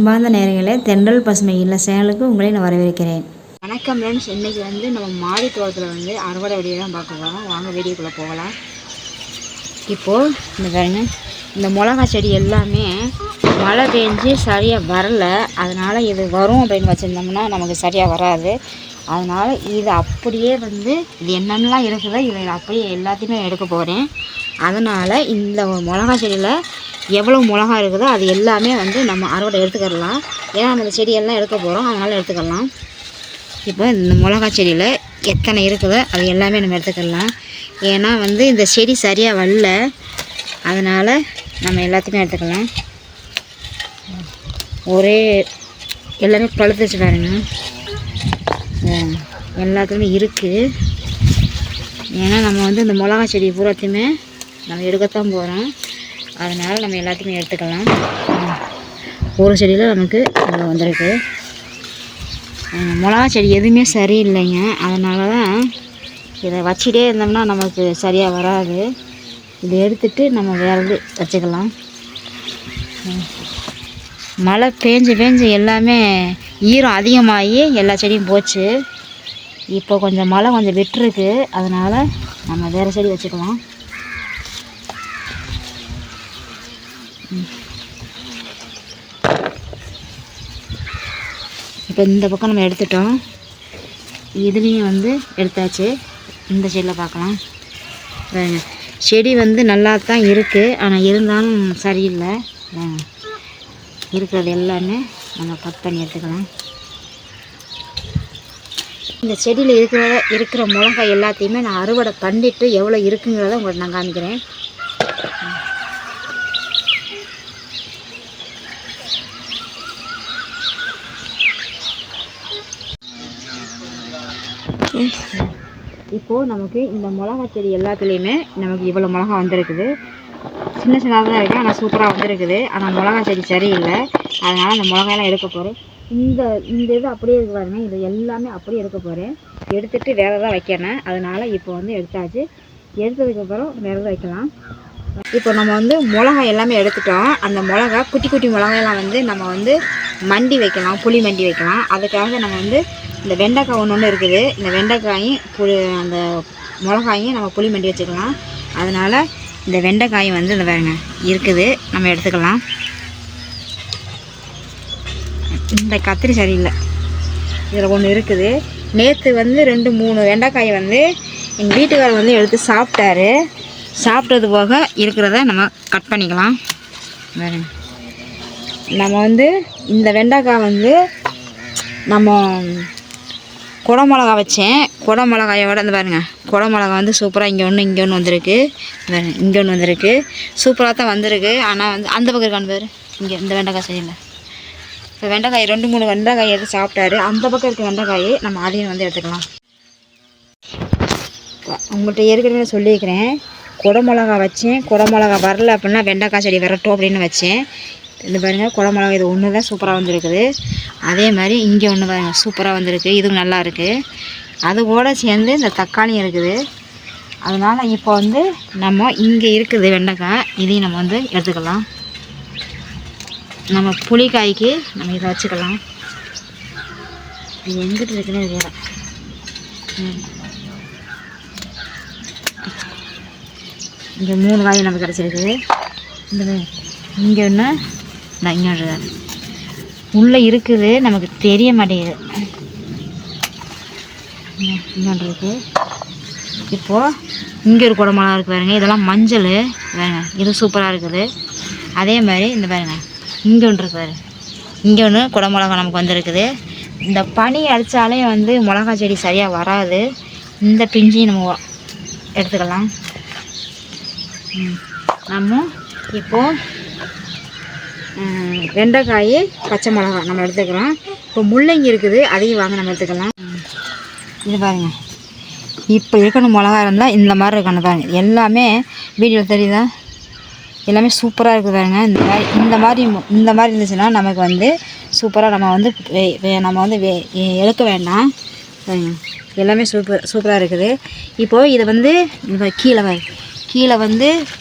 அன்பார்ந்த நேயர்களே, தென்றல் பசுமை இல்ல சேனலுக்கு உங்களை நான் வரவேற்கிறேன். வணக்கம் ஃப்ரெண்ட்ஸ். இன்றைக்கி நம்ம மாடி தோட்டத்தில் அறுவடை வீடியோ தான் பார்க்க போகிறோம். வாங்க வீடியோக்குள்ளே போகலாம். இப்போது இந்த பாருங்க, இந்த மிளகா செடி எல்லாமே மழை பெஞ்சு சரியாக வரலை. அதனால் இது வரும் அப்படின்னு வச்சுருந்தோம்னா நமக்கு சரியாக வராது. அதனால் இது அப்படியே இது என்னென்னலாம் இருக்குதோ இதை அப்படியே எல்லாத்தையுமே எடுக்க போகிறேன். அதனால் இந்த மிளகா செடியில் எவ்வளோ மிளகா இருக்குதோ அது எல்லாமே நம்ம அறுவடை எடுத்துக்கிடலாம். ஏன்னா அந்த செடியெல்லாம் எடுக்க போகிறோம், அதனால் எடுத்துக்கலாம். இப்போ இந்த மிளகா செடியில் எத்தனை இருக்குதோ அது எல்லாமே நம்ம எடுத்துக்கிடலாம். ஏன்னா இந்த செடி சரியாக வரல, அதனால் நம்ம எல்லாத்தையுமே எடுத்துக்கலாம். ஒரே எல்லாமே பழுத்துச்சு பாருங்க, எல்லாத்துலேயுமே இருக்குது. ஏன்னா நம்ம இந்த மிளகா செடி பூராத்தையுமே நம்ம எடுக்கத்தான் போகிறோம். அதனால் நம்ம எல்லாத்தையுமே எடுத்துக்கலாம். ஒரு செடியில் நமக்கு இவ்வளோ வந்திருக்கு. மிளகா செடி எதுவுமே சரியில்லைங்க. அதனால தான் இதை வச்சுட்டே இருந்தோம்னா நமக்கு சரியாக வராது. இதை எடுத்துகிட்டு நம்ம வேறு வச்சுக்கலாம். மழை பேஞ்சு எல்லாமே ஈரம் அதிகமாகி எல்லா செடியும் போச்சு. இப்போ கொஞ்சம் மழை கொஞ்சம் விட்டுருக்கு, அதனால் நம்ம வேறு செடி வச்சுக்கலாம். இப்போ இந்த பக்கம் நம்ம எடுத்துட்டோம், இதுலேயும் எடுத்தாச்சு. இந்த செடியில் பார்க்கலாம். செடி நல்லா தான் இருக்குது, ஆனால் இருந்தாலும் சரியில்லை. இருக்கிறது எல்லாமே நம்ம கட் பண்ணி எடுத்துக்கலாம். இந்த செடியில் இருக்கிற மிளகாய் எல்லாத்தையுமே நான் அறுவடை பண்ணிவிட்டு எவ்வளோ இருக்குங்கிறத உங்களுக்கு நான் காமிக்கிறேன். இப்போது நமக்கு இந்த மிளகா செடி எல்லாத்துலேயுமே நமக்கு இவ்வளோ மிளகா வந்திருக்குது. சின்ன சின்னதாக தான் இருக்குது, ஆனால் சூப்பராக வந்திருக்குது. ஆனால் மிளகா செடி சரியில்லை, அதனால் அந்த மிளகாயெல்லாம் எடுக்க போகிறேன். இந்த இது அப்படியே இருக்கு பாருங்க, இது எல்லாமே அப்படியே எடுக்க போகிறேன். எடுத்துகிட்டு வேறு தான் வைக்கணும். அதனால் இப்போ எடுத்தாச்சு. எடுத்ததுக்கப்புறம் வேறு தான் வைக்கலாம். இப்போ நம்ம மிளகாய் எல்லாமே எடுத்துட்டோம். அந்த மிளகா குட்டி குட்டி மிளகாயெல்லாம் நம்ம மண்டி வைக்கலாம், புளி மண்டி வைக்கலாம். அதுக்காக நம்ம இந்த வெண்டைக்காய் ஒன்று இருக்குது. இந்த வெண்டைக்காயும் அந்த மிளகாயும் நம்ம புளி மண்டி வச்சுக்கலாம். அதனால் இந்த வெண்டைக்காயும் இந்த பாருங்க இருக்குது, நம்ம எடுத்துக்கலாம். இந்த கத்திரி சரியில்லை, இதில் ஒன்று இருக்குது. நேற்று 2-3 வெண்டைக்காய் எங்கள் வீட்டுக்காரர் எடுத்து சாப்பிட்டாரு. சாப்பிட்டது போக இருக்கிறத நம்ம கட் பண்ணிக்கலாம். பாருங்க, நம்ம இந்த வெண்டைக்காய் நம்ம குடமிளகா வச்சேன். குடமிளகாயோட பாருங்கள், குடமிளகா சூப்பராக இங்கே ஒன்று வந்திருக்கு. இங்கே ஒன்று வந்திருக்கு, சூப்பராக தான் வந்திருக்கு. ஆனால் அந்த பக்கம் இருக்கான்னு பேர் இங்கே இந்த வெண்டைக்காய் சரியில்லை. இப்போ வெண்டைக்காய் 2-3 வெண்டைக்காய் எடுத்து சாப்பிட்டாரு. அந்த பக்கம் இருக்க வெண்டைக்காய் நம்ம அதையும் எடுத்துக்கலாம். உங்கள்கிட்ட ஏற்கனவே சொல்லியிருக்கிறேன், குடமிளகா வச்சேன். குடமிளகா வரல அப்படின்னா வெண்டைக்காய் செடி வரட்டும் அப்படின்னு வச்சேன். இந்த பாருங்கள், குடமிளகா இது ஒன்று தான் சூப்பராக வந்திருக்குது. அதே மாதிரி இங்கே ஒன்று பாருங்கள் சூப்பராக வந்திருக்கு, இதுவும் நல்லா இருக்குது. அது கூட சேர்ந்து இந்த தக்காளியும் இருக்குது. அதனால் இப்போ நம்ம இங்கே இருக்குது வெண்டைக்காய், இதையும் நம்ம எடுத்துக்கலாம். நம்ம புளிக்காய்க்கு நம்ம இதை வச்சுக்கலாம். இது எங்கிட்ட இருக்குன்னு வேறு. இந்த 3 காய் நமக்கு கிடச்சிருக்குது. இந்த இங்கே ஒன்று நான் இங்கே உள்ளே இருக்குது, நமக்கு தெரிய மாட்டேங்குது. இன்னொன்று இருக்குது. இப்போது இங்கே ஒரு குடமிளகா இருக்குது பாருங்க, இதெல்லாம் மஞ்சள் வேங்க, இது சூப்பராக இருக்குது. அதே மாதிரி இந்த பாருங்க, இங்கே ஒன்று இருக்குது பாருங்க, இங்கே ஒன்று குடமிளகா நமக்கு வந்திருக்குது. இந்த பனி அடித்தாலே மிளகா செடி சரியாக வராது. இந்த பிஞ்சையும் நம்ம எடுத்துக்கலாம். நம்ம இப்போது வெண்டைக்காய், பச்சை மிளகா நம்ம எடுத்துக்கலாம். இப்போ முள்ளங்கி இருக்குது, அதையும் வாங்க நம்ம எடுத்துக்கலாம். இது பாருங்கள், இப்போ இருக்கணும் மிளகா இருந்தால் இந்த மாதிரி இருக்கணும் பாருங்கள். எல்லாமே வீடியோவில் தெரியுதா, எல்லாமே சூப்பராக இருக்குது பாருங்க. இந்த மாதிரி இருந்துச்சுன்னா நமக்கு சூப்பராக நம்ம எடுக்க வேண்டாம். எல்லாமே சூப்பராக இருக்குது. இப்போது இதை கீழே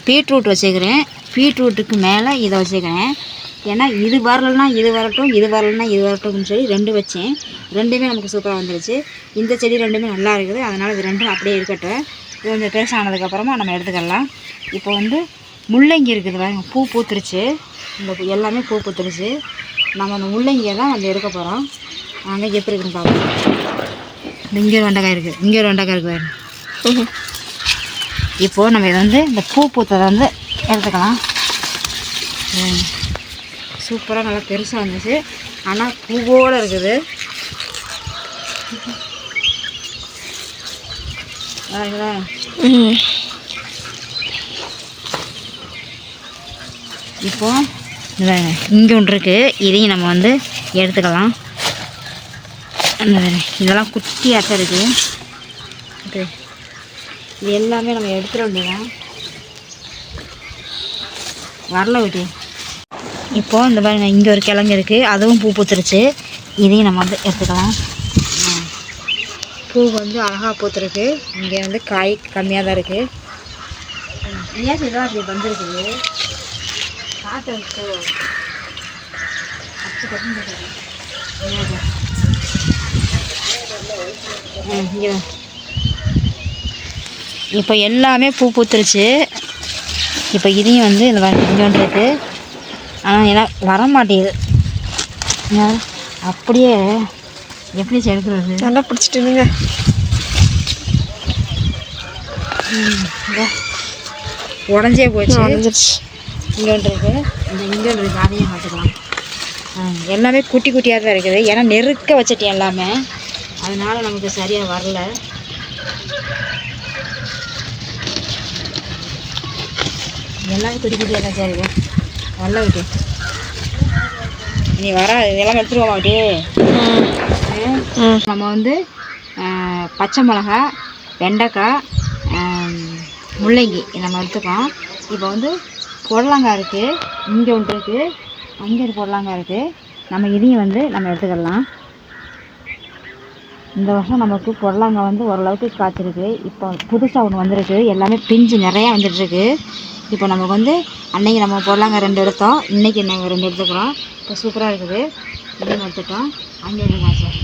பீட்ரூட் வச்சுக்கிறேன். பீட்ரூட்டுக்கு மேலே இதை வச்சுக்கிறேன். ஏன்னா இது வரலன்னா இது வரட்டும், இது வரலன்னா இது வரட்டும்னு சொல்லி 2 வச்சேன். 2மே நமக்கு சூப்பராக வந்துருச்சு. இந்த செடி 2மே நல்லா இருக்குது. அதனால் இது 2ம் அப்படியே இருக்கட்டும். இது கொஞ்சம் பெருசானதுக்கப்புறமா நம்ம எடுத்துக்கலாம். இப்போ வந்து முள்ளங்கி இருக்குது பாருங்க, பூ பூத்துருச்சு. இந்த எல்லாமே பூ பூத்துருச்சு. நம்ம அந்த முள்ளங்கியை தான் வந்து எடுக்க போகிறோம். அங்கே எப்படி இருக்குன்னு பார்ப்போம். இங்கே ஒரு வெண்டைக்காய் இருக்குது, இங்கே ஒரு வெண்டைக்காய் இருக்குது பாருங்க. இப்போது நம்ம இதை வந்து இந்த பூ பூத்ததை வந்து எடுத்துக்கலாம். சூப்பராக நல்லா பெருசாக வந்துச்சு. ஆனால் பூவோடு இருக்குது. இப்போ இங்கே ஒன்று இருக்குது, இதையும் நம்ம வந்து எடுத்துக்கலாம். இதெல்லாம் குட்டியாட்டம் இருக்குது. இது எல்லாமே நம்ம எடுத்துட வேண்டியதான். வரல விட்டு. இப்போது இந்த பாருங்க, இங்கே ஒரு கிழங்கு இருக்குது, அதுவும் பூ பூத்துருச்சு. இதையும் நம்ம வந்து எடுத்துக்கலாம். பூ வந்து அழகாக பூத்துருக்கு. இங்கே வந்து காய் கம்மியாக தான் இருக்குது. ஏன் இதெல்லாம் அப்படி வந்துருக்குது காற்று இப்போ எல்லாமே பூ பூத்துருச்சு. இப்போ இதையும் வந்து இந்த இங்கே ஒன்று இருக்குது. ஆனால் ஏன்னா வரமாட்டேங்குது. அப்படியே எப்படி எடுக்கிறது? நல்லா பிடிச்சிட்டுங்க. உடஞ்சே போச்சு. உடஞ்சிருச்சு. இங்கே ஒன்று இருக்குது, இங்கே ஒன்று இருக்குது. அதையும் பார்த்துக்கலாம். எல்லாமே குட்டி குட்டியாக தான் இருக்குது. ஏன்னா நெருக்க வச்சிட்டேன் எல்லாமே, அதனால் நமக்கு சரியாக வரல. எல்லாமே குட்டி குட்டியாக தான் சரி வரல விட்டு. நீ வர இதெல்லாம் எடுத்துருவோம் அப்படியே. நம்ம வந்து பச்சை மிளகா, வெண்டைக்காய், முள்ளங்கி நம்ம எடுத்துக்கோம். இப்போ வந்து புடலங்காய் இருக்குது, இங்கே ஒன்று இருக்குது, அங்கே ஒரு புடலங்காய் இருக்குது. நம்ம இதையும் வந்து நம்ம எடுத்துக்கலாம். இந்த வருஷம் நமக்கு புடலங்காய் வந்து ஓரளவுக்கு காய்ச்சிருக்கு. இப்போ புதுசாக ஒன்று வந்திருக்கு, எல்லாமே பிஞ்சு நிறையா வந்துட்டுருக்கு. இப்போ நமக்கு வந்து அன்றைக்கி நம்ம புடலங்காய் 2 எடுத்தோம், இன்றைக்கி நாங்கள் 2 எடுத்துக்கிறோம். இப்போ சூப்பராக இருக்குது. இதையும் எடுத்துட்டோம். அங்கே ஒன்று காய்ச்சல்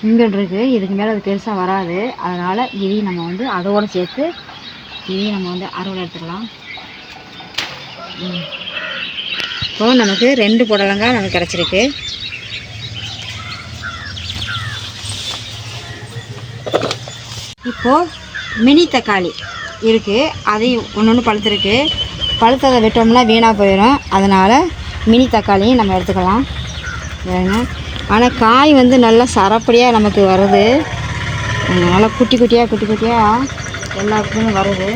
இங்கே இருக்குது. இதுக்கு மேலே அது பெருசாக வராது. அதனால் இதையும் நம்ம வந்து அதோடு சேர்த்து இதையும் நம்ம வந்து அறுவடை எடுத்துக்கலாம். இப்போது நமக்கு 2 புடலங்காய் நமக்கு கிடச்சிருக்கு. இப்போது மினி தக்காளி இருக்குது, அதையும் ஒன்று பழுத்துருக்கு. பழுத்ததை விட்டோம்னா வீணாக போயிடும். அதனால் மினி தக்காளியும் நம்ம எடுத்துக்கலாம். ஆனால் காய் வந்து நல்லா சரப்படியாக நமக்கு வருது. நல்லா குட்டி குட்டியாக எல்லாத்துக்குமே வருது.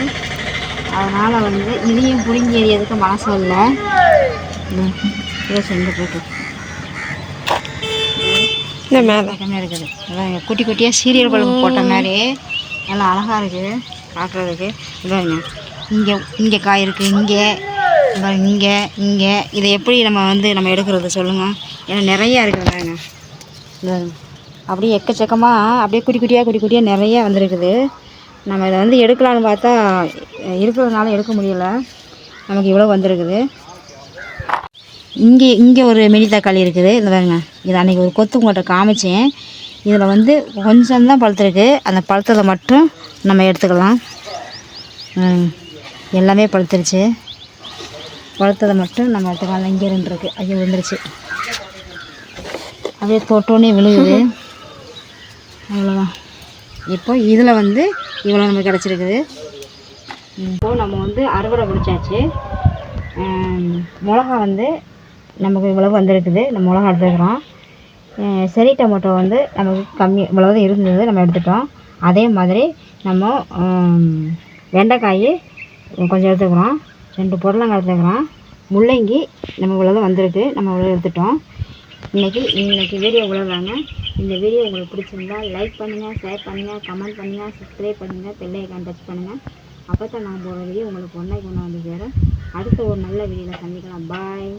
அதனால் வந்து இதையும் புடுங்கி எறியதுக்கு மனசு இல்லை. இதை செஞ்சு போட்டு இந்த மேலே இருக்குது. அதான் குட்டி குட்டியாக சீரியல் குழம்பு போட்ட மாதிரி நல்லா அழகாக இருக்குது பார்க்குறதுக்கு. இதாங்க இங்கே காய் இருக்குது, இங்கே இதை எப்படி நம்ம வந்து நம்ம எடுக்கிறது சொல்லுங்கள்? ஏன்னா நிறையா இருக்குதுங்க. அப்படியே எக்கச்சக்கமாக அப்படியே குட்டி குட்டியாக நிறையா வந்துருக்குது. நம்ம இதை வந்து எடுக்கலான்னு பார்த்தா இருக்கிறதுனால எடுக்க முடியலை. நமக்கு இவ்வளோ வந்திருக்குது. இங்கே ஒரு மினி தக்காளி இருக்குது. இந்த பாருங்க, இது அன்றைக்கி ஒரு கொத்து உங்கள்கிட்ட காமிச்சேன். இதில் வந்து கொஞ்சம் தான் பழுத்துருக்கு. அந்த பழுத்ததை மட்டும் நம்ம எடுத்துக்கலாம். எல்லாமே பழுத்துருச்சு. பழுத்ததை மட்டும் நம்ம எடுத்துக்கலாம். இங்கே 2 இருக்குது. ஐயோ வந்துருச்சு. அப்படியே தொட்டோன்னே விழுகுது. அவ்வளோதான். இப்போ இதில் வந்து இவ்வளோ நமக்கு கிடச்சிருக்குது. இப்போது நம்ம வந்து அறுவடை முடிச்சாச்சு. மிளகா வந்து நமக்கு இவ்வளவு வந்திருக்குது. நம்ம மிளகா எடுத்துக்கிறோம். செரி டொமேட்டோ வந்து நமக்கு கம்மி இவ்வளவு இருந்தது, நம்ம எடுத்துட்டோம். அதே மாதிரி நம்ம வெண்டைக்காய் கொஞ்சம் எடுத்துக்கிறோம். 2 புடலங்காய் எடுத்துக்கிறோம். முள்ளங்கி நம்ம இவ்வளோ வந்திருக்கு, நம்ம இவ்வளோ எடுத்துட்டோம். இன்றைக்கி வீடியோ இவ்வளோதாங்க. இந்த வீடியோ உங்களுக்கு பிடிச்சிருந்தா லைக் பண்ணுங்கள், ஷேர் பண்ணுங்கள், கமெண்ட் பண்ணுங்கள், சப்ஸ்கிரைப் பண்ணுங்கள், பெல் ஐக்கான் டச் பண்ணுங்கள். அப்போ தான் நான் போகிற வீடியோ உங்களுக்கு ஒன்றாய் கொண்டு வந்து சேரும். அடுத்த ஒரு நல்ல வீடியோவில் சந்திக்கலாம். பாய்.